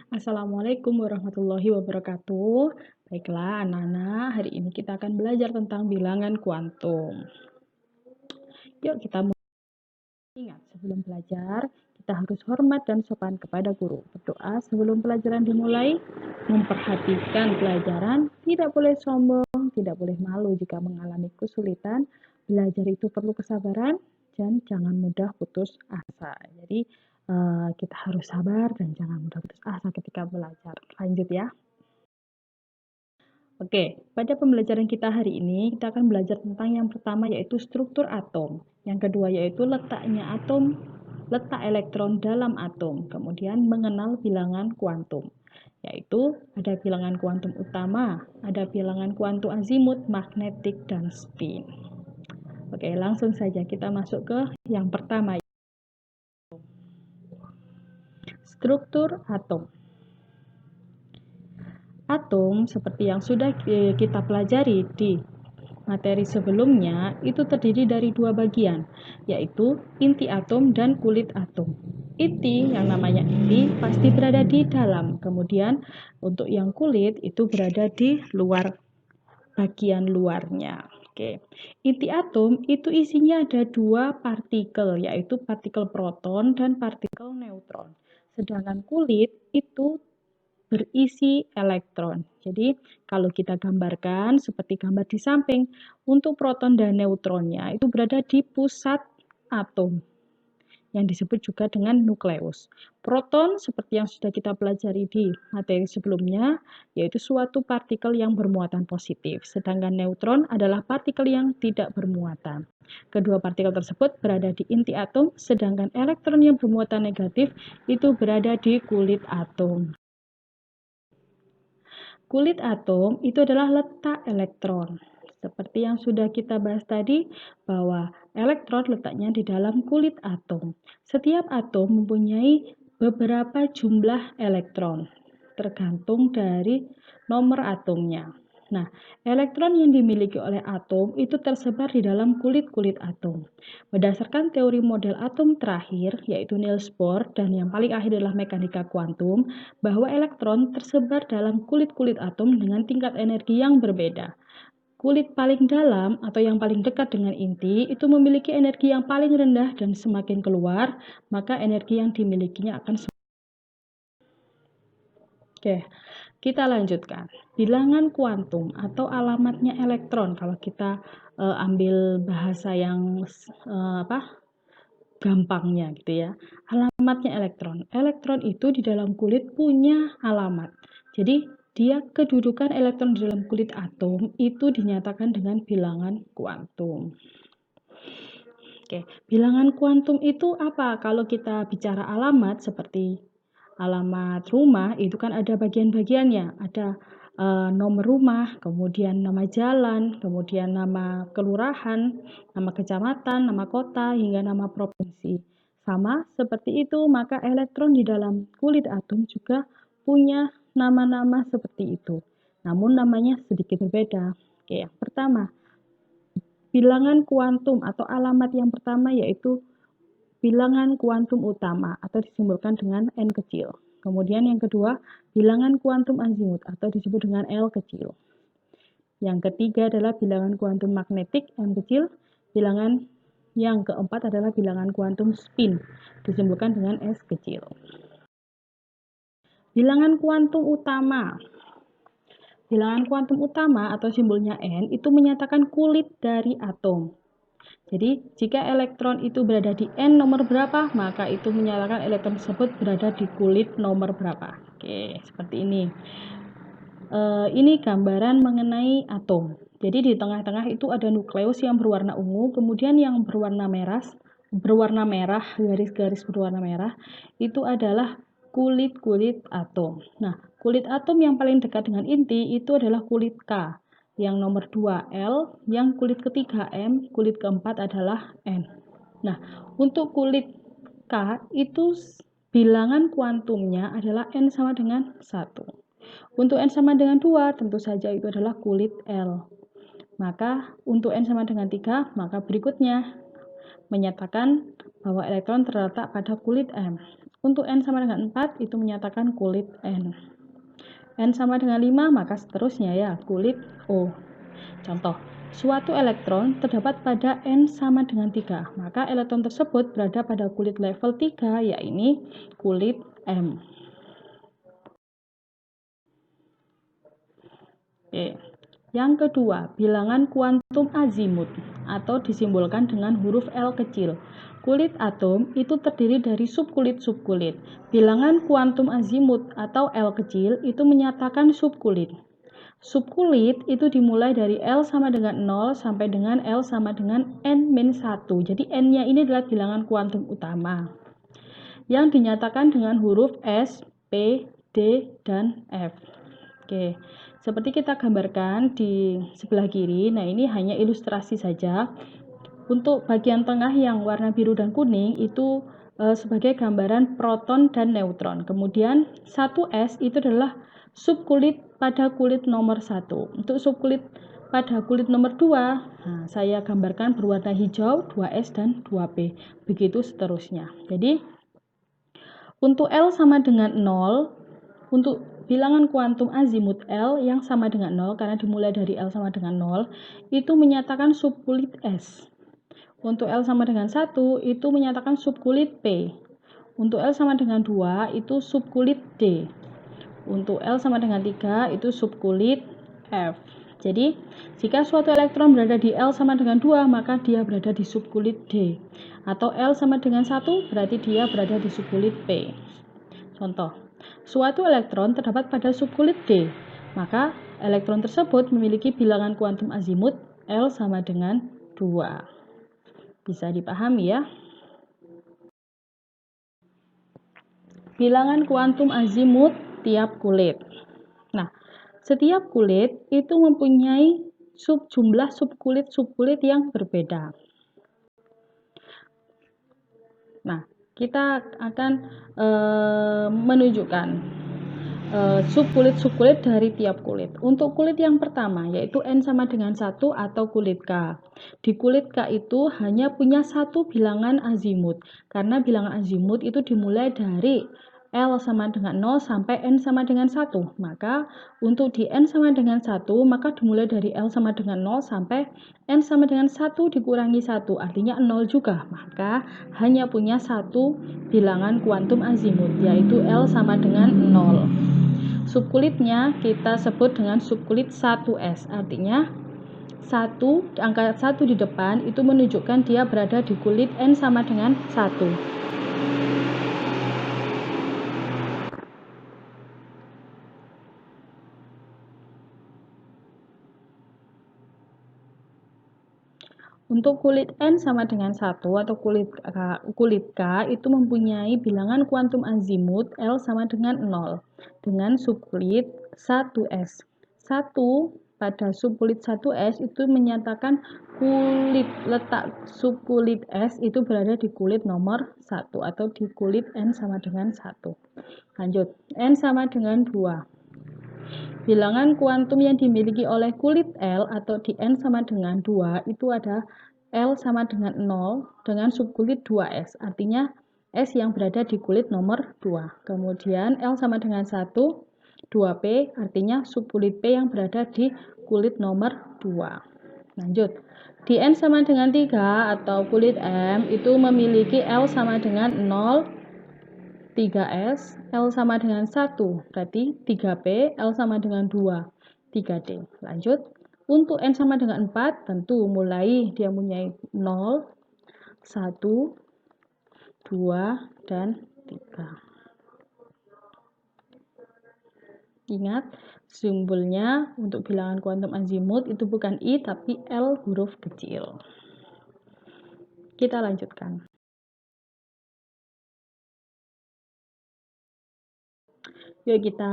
Assalamualaikum warahmatullahi wabarakatuh. Baiklah anak-anak, hari ini kita akan belajar tentang bilangan kuantum. Yuk kita mulai. Ingat, sebelum belajar, kita harus hormat dan sopan kepada guru. Berdoa sebelum pelajaran dimulai, memperhatikan pelajaran, tidak boleh sombong, tidak boleh malu jika mengalami kesulitan. Belajar itu perlu kesabaran dan jangan mudah putus asa. Jadi, kita harus sabar dan jangan mudah putus asa ketika belajar. Lanjut ya. Oke, pada pembelajaran kita hari ini, kita akan belajar tentang yang pertama yaitu struktur atom. Yang kedua yaitu letaknya atom, letak elektron dalam atom. Kemudian mengenal bilangan kuantum. Yaitu ada bilangan kuantum utama, ada bilangan kuantum azimut, magnetik, dan spin. Oke, langsung saja kita masuk ke yang pertama. Struktur atom. Atom seperti yang sudah kita pelajari di materi sebelumnya itu terdiri dari dua bagian, yaitu inti atom dan kulit atom. Inti yang namanya inti pasti berada di dalam, kemudian untuk yang kulit itu berada di luar, bagian luarnya. Oke. Inti atom itu isinya ada dua partikel, yaitu partikel proton dan partikel neutron. Sedangkan kulit itu berisi elektron. Jadi, kalau kita gambarkan seperti gambar di samping, untuk proton dan neutronnya itu berada di pusat atom, yang disebut juga dengan nukleus. Proton, seperti yang sudah kita pelajari di materi sebelumnya, yaitu suatu partikel yang bermuatan positif, sedangkan neutron adalah partikel yang tidak bermuatan. Kedua partikel tersebut berada di inti atom, sedangkan elektron yang bermuatan negatif itu berada di kulit atom. Kulit atom itu adalah letak elektron. Seperti yang sudah kita bahas tadi, bahwa elektron letaknya di dalam kulit atom. Setiap atom mempunyai beberapa jumlah elektron, tergantung dari nomor atomnya. Nah, elektron yang dimiliki oleh atom itu tersebar di dalam kulit-kulit atom. Berdasarkan teori model atom terakhir, yaitu Niels Bohr, dan yang paling akhir adalah mekanika kuantum, bahwa elektron tersebar dalam kulit-kulit atom dengan tingkat energi yang berbeda. Kulit paling dalam atau yang paling dekat dengan inti itu memiliki energi yang paling rendah dan semakin keluar, maka energi yang dimilikinya akan semakin. Oke, kita lanjutkan. Bilangan kuantum atau alamatnya elektron, kalau kita ambil bahasa yang gampangnya gitu ya. Alamatnya elektron. Elektron itu di dalam kulit punya alamat. Jadi dia kedudukan elektron di dalam kulit atom itu dinyatakan dengan bilangan kuantum. Oke, bilangan kuantum itu apa? Kalau kita bicara alamat seperti alamat rumah itu kan ada bagian-bagiannya, ada nomor rumah, kemudian nama jalan, kemudian nama kelurahan, nama kecamatan, nama kota, hingga nama provinsi. Sama seperti itu, maka elektron di dalam kulit atom juga punya nama-nama seperti itu. Namun namanya sedikit berbeda. Oke, yang pertama, bilangan kuantum atau alamat yang pertama yaitu bilangan kuantum utama atau disimbolkan dengan n kecil. Kemudian yang kedua, bilangan kuantum azimut atau disebut dengan L kecil. Yang ketiga adalah bilangan kuantum magnetik M kecil. Bilangan yang keempat adalah bilangan kuantum spin disimbolkan dengan S kecil. Bilangan kuantum utama. Bilangan kuantum utama atau simbolnya N itu menyatakan kulit dari atom. Jadi, jika elektron itu berada di N nomor berapa, maka itu menyatakan elektron tersebut berada di kulit nomor berapa. Oke, seperti ini. Ini gambaran mengenai atom. Jadi, di tengah-tengah itu ada nukleus yang berwarna ungu, kemudian yang berwarna merah, garis-garis berwarna merah, itu adalah kulit-kulit atom. Nah, kulit atom yang paling dekat dengan inti itu adalah kulit K. Yang nomor 2 L, yang kulit ketiga M, kulit keempat adalah N. Nah, untuk kulit K itu bilangan kuantumnya adalah N sama dengan 1. Untuk N sama dengan 2, tentu saja itu adalah kulit L. Maka untuk N sama dengan 3, maka berikutnya menyatakan bahwa elektron terletak pada kulit M. Untuk N sama dengan 4 itu menyatakan kulit N. N sama dengan 5 maka seterusnya ya kulit O. Contoh, suatu elektron terdapat pada N sama dengan 3, maka elektron tersebut berada pada kulit level 3, yaitu kulit M. Oke. Yang kedua, bilangan kuantum azimut atau disimbolkan dengan huruf L kecil. Kulit atom itu terdiri dari subkulit-subkulit. Bilangan kuantum azimut atau L kecil itu menyatakan subkulit. Subkulit itu dimulai dari L sama dengan 0 sampai dengan L sama dengan N-1. Jadi N-nya ini adalah bilangan kuantum utama yang dinyatakan dengan huruf S, P, D, dan F. Oke, seperti kita gambarkan di sebelah kiri. Nah, ini hanya ilustrasi saja. Untuk bagian tengah yang warna biru dan kuning itu sebagai gambaran proton dan neutron. Kemudian 1S itu adalah subkulit pada kulit nomor 1. Untuk subkulit pada kulit nomor 2, nah, saya gambarkan berwarna hijau 2S dan 2P. Begitu seterusnya. Jadi untuk L sama dengan 0, untuk bilangan kuantum azimut L yang sama dengan 0 karena dimulai dari L sama dengan 0 itu menyatakan subkulit S. Untuk L sama dengan 1 itu menyatakan subkulit P. Untuk L sama dengan 2 itu subkulit D. Untuk L sama dengan 3 itu subkulit F. Jadi, jika suatu elektron berada di L sama dengan 2, maka dia berada di subkulit D. Atau L sama dengan 1, berarti dia berada di subkulit P. Contoh, suatu elektron terdapat pada subkulit D, maka elektron tersebut memiliki bilangan kuantum azimut L sama dengan 2. Bisa dipahami ya? Bilangan kuantum azimut tiap kulit. Nah, setiap kulit itu mempunyai jumlah subkulit yang berbeda. Nah, kita akan menunjukkan subkulit-subkulit dari tiap kulit. Untuk kulit yang pertama yaitu N sama dengan 1 atau kulit K. Di kulit K itu hanya punya satu bilangan azimut. Karena bilangan azimut itu dimulai dari L sama dengan 0 sampai N sama dengan 1. Maka untuk di N sama dengan 1, maka dimulai dari L sama dengan 0 sampai N sama dengan 1 dikurangi 1, artinya 0 juga. Maka hanya punya satu bilangan kuantum azimut, yaitu L sama dengan 0. Subkulitnya kita sebut dengan subkulit 1S, artinya angka 1 di depan itu menunjukkan dia berada di kulit N sama dengan 1. Untuk kulit N sama dengan 1 atau kulit K itu mempunyai bilangan kuantum azimut L sama dengan 0 dengan subkulit 1S. 1 pada subkulit 1S itu menyatakan letak subkulit S itu berada di kulit nomor 1 atau di kulit N sama dengan 1. Lanjut, N sama dengan 2. Bilangan kuantum yang dimiliki oleh kulit L atau di N sama dengan 2 itu ada L sama dengan 0 dengan subkulit 2S. Artinya S yang berada di kulit nomor 2. Kemudian L sama dengan 1, 2P artinya subkulit P yang berada di kulit nomor 2. Lanjut. Di N sama dengan 3 atau kulit M itu memiliki L sama dengan 0, 3S, L sama dengan 1, berarti 3P, L sama dengan 2, 3D. Lanjut, untuk N sama dengan 4, tentu mulai dia mempunyai 0, 1, 2, dan 3. Ingat, simbolnya untuk bilangan kuantum azimut itu bukan I, tapi L huruf kecil. Kita lanjutkan. Yuk kita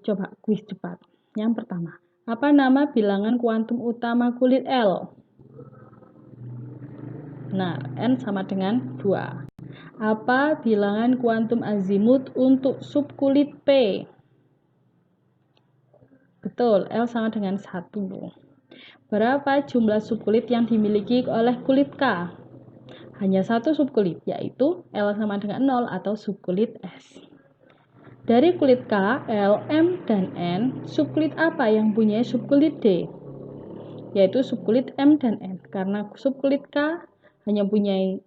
coba kuis cepat. Yang pertama, apa nama bilangan kuantum utama kulit L? Nah, N sama dengan 2. Apa bilangan kuantum azimut untuk subkulit P? Betul, L sama dengan 1. Berapa jumlah subkulit yang dimiliki oleh kulit K? hanya satu subkulit, yaitu L sama dengan 0 atau subkulit S. Dari kulit K, L, M, dan N, subkulit apa yang punya subkulit D? Yaitu subkulit M dan N. Karena subkulit K hanya punya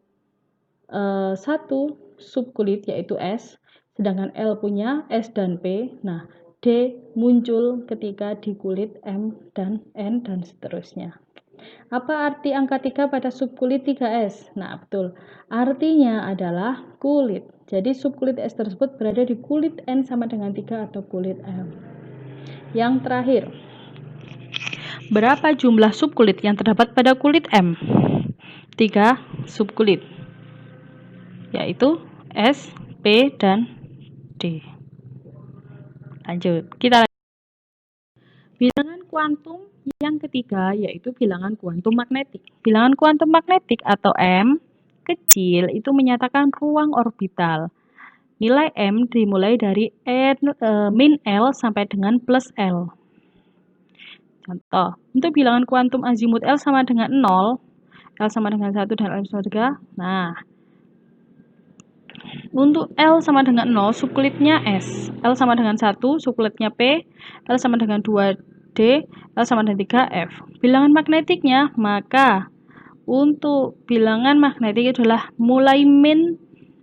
satu subkulit, yaitu S, sedangkan L punya S dan P. Nah, D muncul ketika di kulit M dan N dan seterusnya. Apa arti angka 3 pada subkulit 3S? Nah, betul. Artinya adalah kulit. Jadi subkulit S tersebut berada di kulit N sama dengan 3 atau kulit M. Yang terakhir, berapa jumlah subkulit yang terdapat pada kulit M? 3 subkulit, yaitu S, P, dan D. Lanjut, kita bilangan kuantum yang ketiga yaitu bilangan kuantum magnetik. Bilangan kuantum magnetik atau M kecil itu menyatakan ruang orbital. Nilai M dimulai dari min L sampai dengan plus L. Contoh, untuk bilangan kuantum azimut L sama dengan 0, L sama dengan 1 dan L sama dengan 3. Nah, untuk L sama dengan 0, subkulitnya S. L sama dengan 1, subkulitnya P. L sama dengan 2D, L sama dengan 3F. Bilangan magnetiknya, maka untuk bilangan magnetik adalah mulai min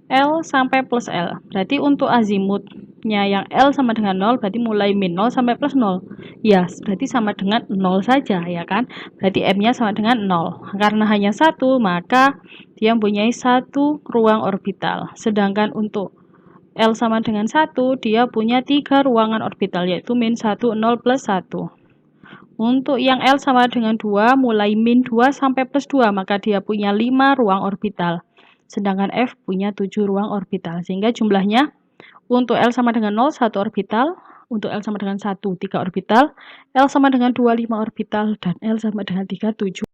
L sampai plus L. Berarti untuk azimutnya yang L sama dengan 0, berarti mulai min 0 sampai plus 0. Ya, berarti sama dengan 0 saja, ya kan? Berarti M-nya sama dengan 0. Karena hanya satu, maka dia mempunyai satu ruang orbital. Sedangkan untuk L sama dengan 1, dia punya 3 ruangan orbital, yaitu min 1, 0, plus 1. Untuk yang L sama dengan 2, mulai min 2 sampai plus 2, maka dia punya 5 ruang orbital. Sedangkan F punya 7 ruang orbital. Sehingga jumlahnya untuk L sama dengan 0, 1 orbital. Untuk L sama dengan 1, 3 orbital. L sama dengan 2, 5 orbital. Dan L sama dengan 3, 7.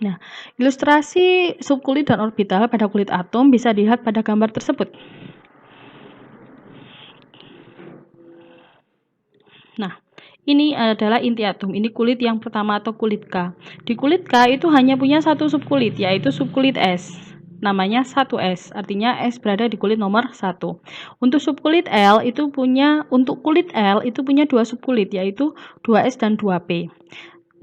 Nah, ilustrasi subkulit dan orbital pada kulit atom bisa dilihat pada gambar tersebut. Nah, ini adalah inti atom. Ini kulit yang pertama atau kulit K. Di kulit K itu hanya punya satu subkulit, yaitu subkulit S. Namanya 1S, artinya S berada di kulit nomor 1. Untuk subkulit L itu punya, untuk kulit L itu punya 2 subkulit, yaitu 2S dan 2P.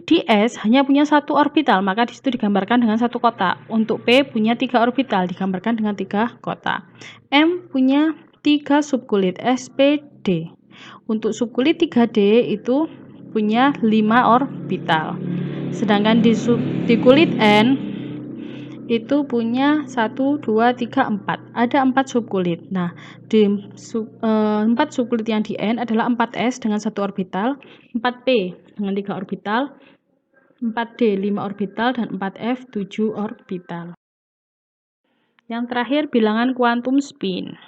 Di S hanya punya satu orbital, maka di situ digambarkan dengan satu kotak. Untuk P punya 3 orbital, digambarkan dengan 3 kotak. M punya 3 subkulit, S, P, D. Untuk subkulit 3D itu punya 5 orbital. Sedangkan di kulit N itu punya 1, 2, 3, 4. Ada 4 subkulit. Nah, di 4 subkulit yang di N adalah 4S dengan 1 orbital, 4P dengan 3 orbital, 4D 5 orbital, dan 4F 7 orbital. Yang terakhir, bilangan kuantum spin.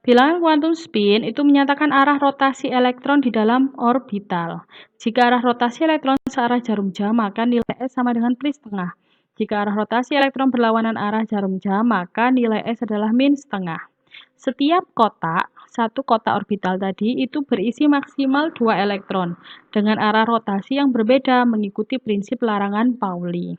Bilangan kuantum spin itu menyatakan arah rotasi elektron di dalam orbital. Jika arah rotasi elektron searah jarum jam, maka nilai S sama dengan pi setengah. Jika arah rotasi elektron berlawanan arah jarum jam, maka nilai S adalah min setengah. Setiap kotak, satu kotak orbital tadi itu berisi maksimal 2 elektron dengan arah rotasi yang berbeda mengikuti prinsip larangan Pauli.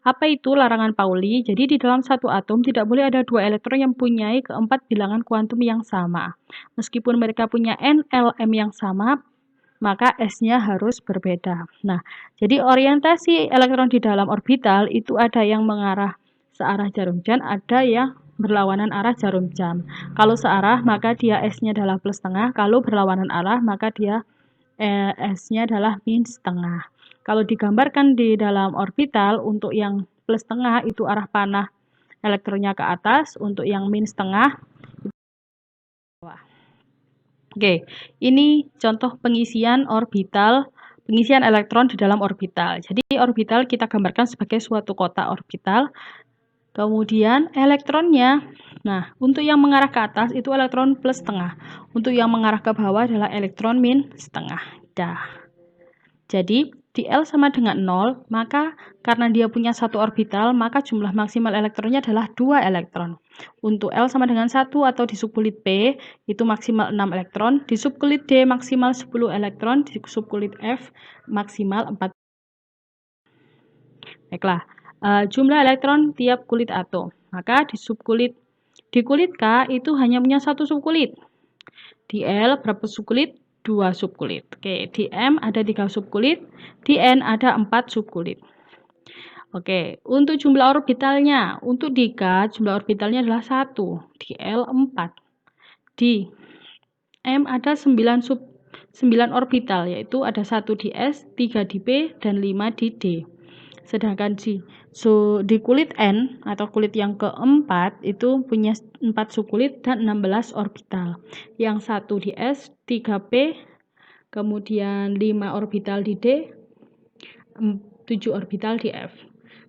Apa itu larangan Pauli? Jadi di dalam satu atom tidak boleh ada 2 elektron yang mempunyai keempat bilangan kuantum yang sama. Meskipun mereka punya NLM yang sama, maka S-nya harus berbeda. Nah, jadi orientasi elektron di dalam orbital itu ada yang mengarah searah jarum jam, ada yang berlawanan arah jarum jam. Kalau searah, maka dia S-nya adalah plus setengah. Kalau berlawanan arah, maka dia S-nya adalah min setengah. Kalau digambarkan di dalam orbital, untuk yang plus setengah itu arah panah elektronnya ke atas, untuk yang min setengah itu ke bawah. Oke, ini contoh pengisian orbital, pengisian elektron di dalam orbital. Jadi orbital kita gambarkan sebagai suatu kotak orbital. Kemudian elektronnya, nah untuk yang mengarah ke atas itu elektron plus setengah. Untuk yang mengarah ke bawah adalah elektron min setengah. Dah. Jadi di L sama dengan 0, maka karena dia punya satu orbital, maka jumlah maksimal elektronnya adalah 2 elektron. Untuk L sama dengan 1 atau di subkulit P itu maksimal 6 elektron, di subkulit D maksimal 10 elektron, di subkulit F maksimal 4. Baiklah, jumlah elektron tiap kulit atom. Maka di kulit K itu hanya punya satu subkulit. Di L berapa subkulit? 2 subkulit. Oke, di M ada 3 subkulit, di N ada 4 subkulit. Oke, untuk jumlah orbitalnya, untuk di K jumlah orbitalnya adalah 1, di L 4. Di M ada 9 orbital, yaitu ada 1 di S, 3 di P, dan 5 di D. Sedangkan di kulit N atau kulit yang keempat itu punya 4 subkulit dan 16 orbital. Yang 1 di S, 3 P, kemudian 5 orbital di D, 7 orbital di F.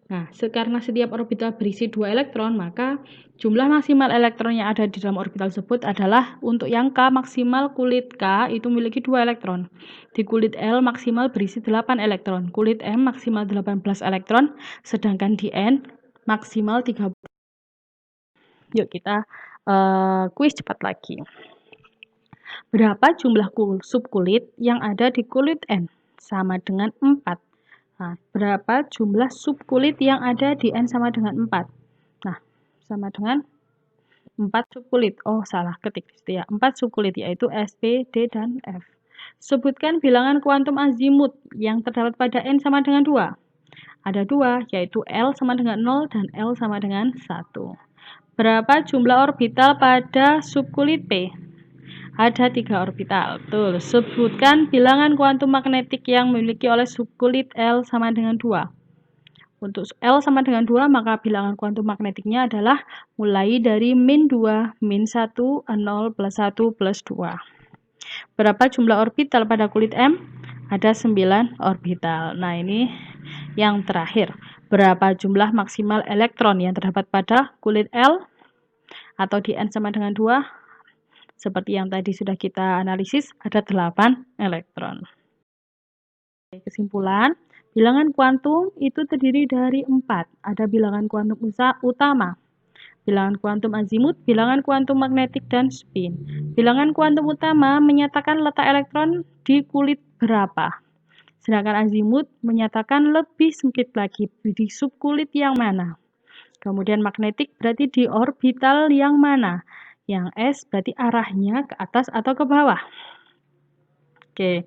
Nah, karena setiap orbital berisi 2 elektron, maka jumlah maksimal elektron yang ada di dalam orbital tersebut adalah untuk yang K maksimal kulit K itu memiliki 2 elektron. Di kulit L maksimal berisi 8 elektron, kulit M maksimal 18 elektron, sedangkan di N maksimal 30. Yuk kita kuis cepat lagi. Berapa jumlah subkulit yang ada di kulit N? Sama dengan 4. Nah, berapa jumlah subkulit yang ada di N sama dengan 4? Nah, sama dengan 4 subkulit. Oh, salah ketik ya. 4 subkulit yaitu S, P, D, dan F. Sebutkan bilangan kuantum azimut yang terdapat pada N sama dengan 2. Ada 2, yaitu L sama dengan 0 dan L sama dengan 1. Berapa jumlah orbital pada subkulit P? Ada 3 orbital. Betul. Sebutkan bilangan kuantum magnetik yang memiliki oleh subkulit L sama dengan 2. Untuk L sama dengan 2, maka bilangan kuantum magnetiknya adalah mulai dari min 2, min 1, 0, plus 1, plus 2. Berapa jumlah orbital pada kulit M? Ada 9 orbital. Nah, ini yang terakhir. Berapa jumlah maksimal elektron yang terdapat pada kulit L atau di N sama dengan 2? Seperti yang tadi sudah kita analisis, ada 8 elektron. Kesimpulan, bilangan kuantum itu terdiri dari 4. Ada bilangan kuantum utama, bilangan kuantum azimut, bilangan kuantum magnetik, dan spin. Bilangan kuantum utama menyatakan letak elektron di kulit berapa. Sedangkan azimut menyatakan lebih sempit lagi di subkulit yang mana. Kemudian magnetik berarti di orbital yang mana. Yang S berarti arahnya ke atas atau ke bawah. Oke,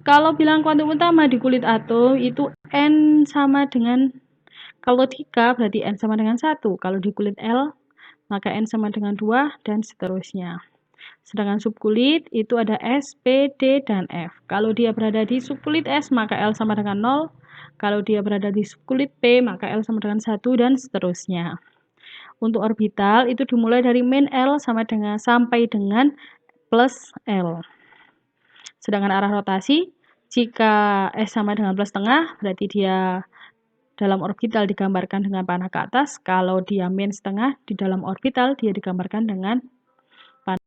kalau bilangan kuantum utama di kulit atom itu N sama dengan, kalau 3 berarti N sama dengan 1. Kalau di kulit L, maka N sama dengan 2, dan seterusnya. Sedangkan subkulit itu ada S, P, D, dan F. Kalau dia berada di subkulit S, maka L sama dengan 0. Kalau dia berada di subkulit P, maka L sama dengan 1, dan seterusnya. Untuk orbital itu dimulai dari min L sampai dengan plus L. Sedangkan arah rotasi, jika S sama dengan plus setengah, berarti dia dalam orbital digambarkan dengan panah ke atas. Kalau dia min setengah, di dalam orbital dia digambarkan dengan panah.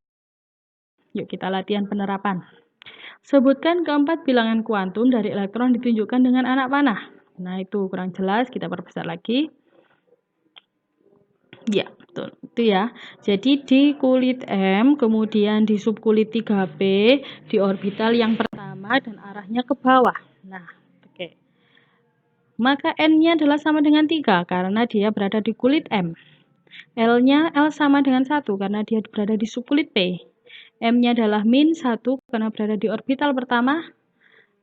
Yuk kita latihan penerapan. Sebutkan keempat bilangan kuantum dari elektron ditunjukkan dengan anak panah. Nah, itu kurang jelas, kita perbesar lagi. Ya, betul. Itu ya. Jadi di kulit M, kemudian di subkulit 3P, di orbital yang pertama dan arahnya ke bawah. Nah, oke. Maka N-nya adalah sama dengan 3 karena dia berada di kulit M. L-nya L sama dengan 1 karena dia berada di subkulit P. M-nya adalah min 1 karena berada di orbital pertama.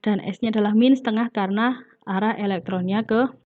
Dan S-nya adalah min setengah karena arah elektronnya ke